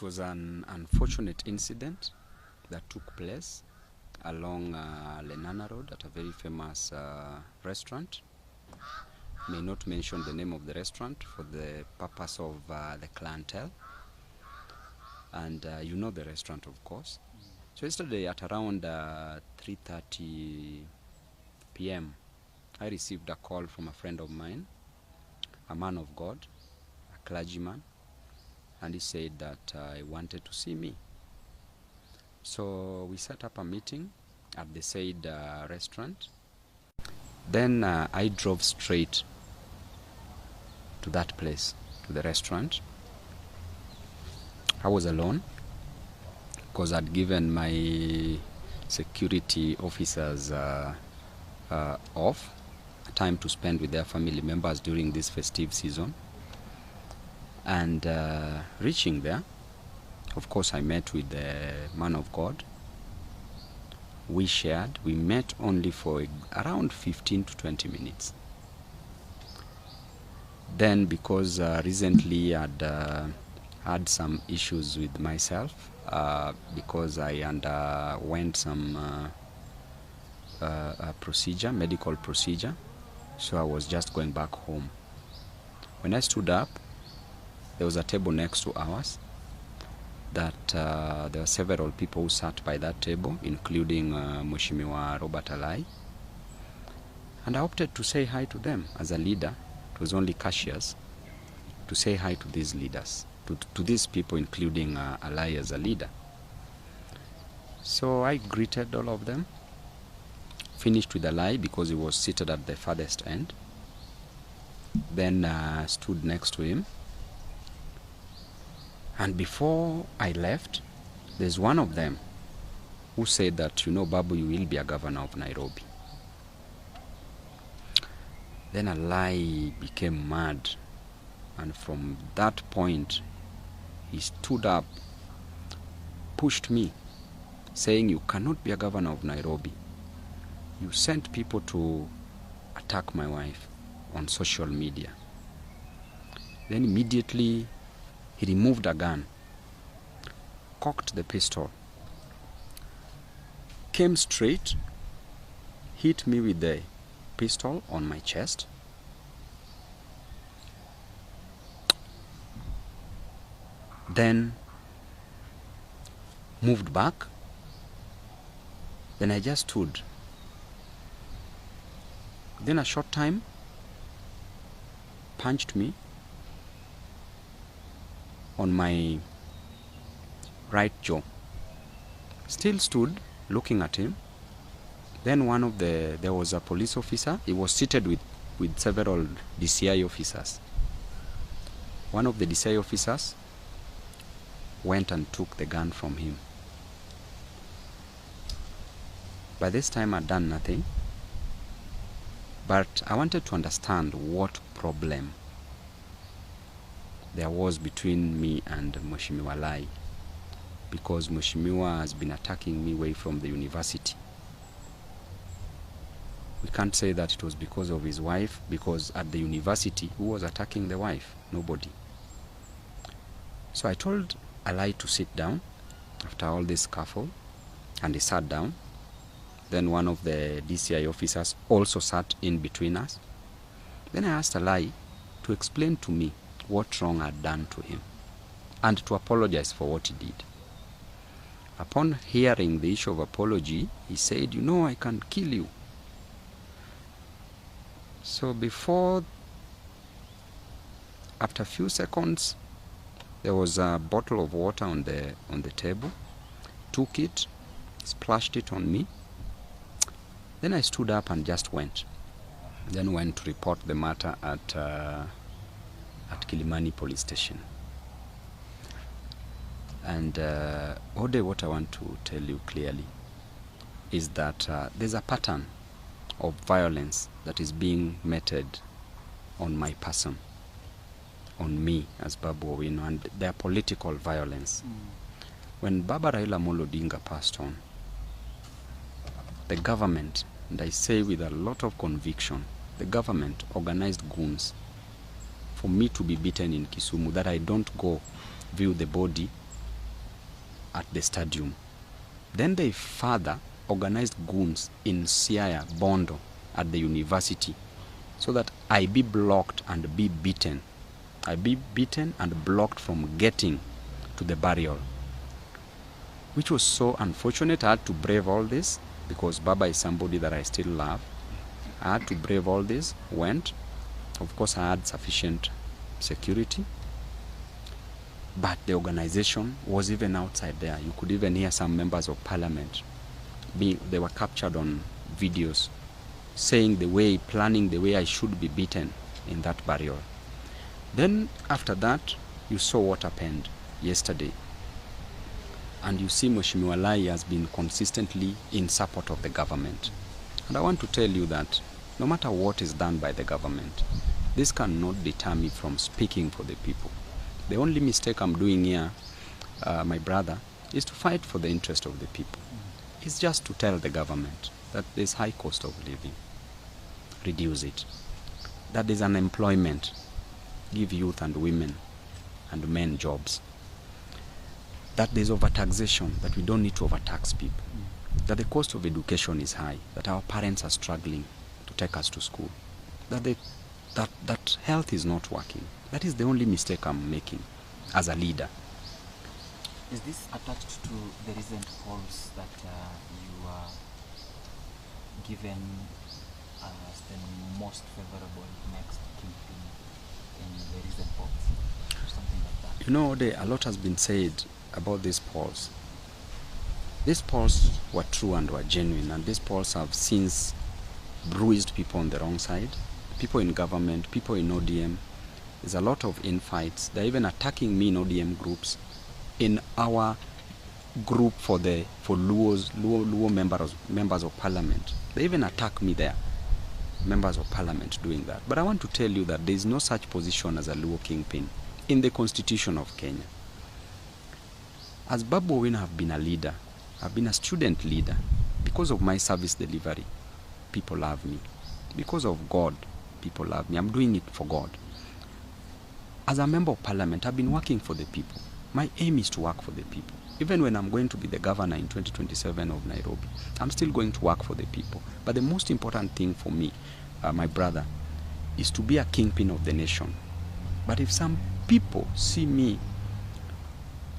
was an unfortunate incident that took place along Lenana Road at a very famous restaurant. May not mention the name of the restaurant for the purpose of the clientele. And you know the restaurant, of course. So yesterday at around 3:30 p.m., I received a call from a friend of mine, a man of God, a clergyman, and he said that he wanted to see me. So we set up a meeting at the said restaurant. Then I drove straight to that place, to the restaurant. I was alone because I'd given my security officers off time to spend with their family members during this festive season. And reaching there, of course, I met with the man of God. We shared. We met only for around 15 to 20 minutes. Then, because recently I'd had some issues with myself, because I underwent some procedure, medical procedure, so I was just going back home. When I stood up, there was a table next to ours that there were several people who sat by that table, including Mheshimiwa Robert Alai. And I opted to say hi to them as a leader. It was only cashiers to say hi to these leaders, to these people, including Alai as a leader. So I greeted all of them, finished with Alai because he was seated at the farthest end. Then stood next to him. And before I left, there's one of them who said that, you know, Babu, you will be a governor of Nairobi. Then Alai became mad. And from that point, he stood up, pushed me, saying, you cannot be a governor of Nairobi. You sent people to attack my wife on social media. Then immediately, he removed a gun, cocked the pistol, came straight, hit me with the pistol on my chest. Then moved back. Then I just stood. Then a short time, punched me on my right jaw. Still stood looking at him. Then there was a police officer. He was seated with several DCI officers. One of the DCI officers went and took the gun from him. By this time I'd done nothing, but I wanted to understand what problem there was between me and Mheshimiwa Alai, because Mheshimiwa has been attacking me away from the university. We can't say that it was because of his wife, because at the university, who was attacking the wife? Nobody. So I told Alai to sit down after all this scuffle, and he sat down. Then one of the DCI officers also sat in between us. Then I asked Alai to explain to me what wrong I'd done to him and to apologize for what he did. Upon hearing the issue of apology, he said, you know, I can kill you. So after a few seconds, there was a bottle of water on the table. Took it, splashed it on me. Then I stood up and just went. Then went to report the matter at Kilimani police station. And Ode, what I want to tell you clearly is that there's a pattern of violence that is being meted on my person, on me as Babu Owino, and their political violence. When Baba Raila Amolo Odinga passed on, the government, and I say with a lot of conviction, the government organized goons for me to be beaten in Kisumu, that I don't go view the body at the stadium. Then they further organized goons in Siaya, Bondo, at the university, so that I be blocked and be beaten. I be beaten and blocked from getting to the burial, which was so unfortunate. I had to brave all this because Baba is somebody that I still love. I had to brave all this, went. Of course, I had sufficient security, but the organization was even outside there. You could even hear some members of parliament. They were captured on videos saying planning the way I should be beaten in that burial. Then after that, you saw what happened yesterday. And you see Mheshimiwa Alai has been consistently in support of the government. And I want to tell you that no matter what is done by the government, this cannot deter me from speaking for the people. The only mistake I'm doing here, my brother, is to fight for the interest of the people. It's just to tell the government that there's high cost of living, reduce it. That there's unemployment, give youth and women and men jobs. That there's overtaxation, that we don't need to overtax people. That the cost of education is high, that our parents are struggling to take us to school. That health is not working. That is the only mistake I'm making as a leader. Is this attached to the recent polls that you are given as the most favorable next kingpin in the recent polls, or something like that? You know, a lot has been said about these polls. These polls were true and were genuine, and these polls have since bruised people on the wrong side, people in government, people in ODM. There's a lot of infights. They're even attacking me in ODM groups. In our group for Luo members of parliament, they even attack me there, members of parliament doing that. But I want to tell you that there is no such position as a Luo kingpin in the constitution of Kenya. As Babu Owino, have been a leader, I've been a student leader. Because of my service delivery, people love me. Because of God, people love me. I'm doing it for God. As a member of parliament, I've been working for the people. My aim is to work for the people. Even when I'm going to be the governor in 2027 of Nairobi, I'm still going to work for the people. But the most important thing for me, my brother, is to be a kingpin of the nation. But if some people see me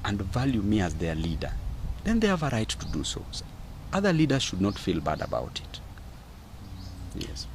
and value me as their leader, then they have a right to do so. Other leaders should not feel bad about it. Yes.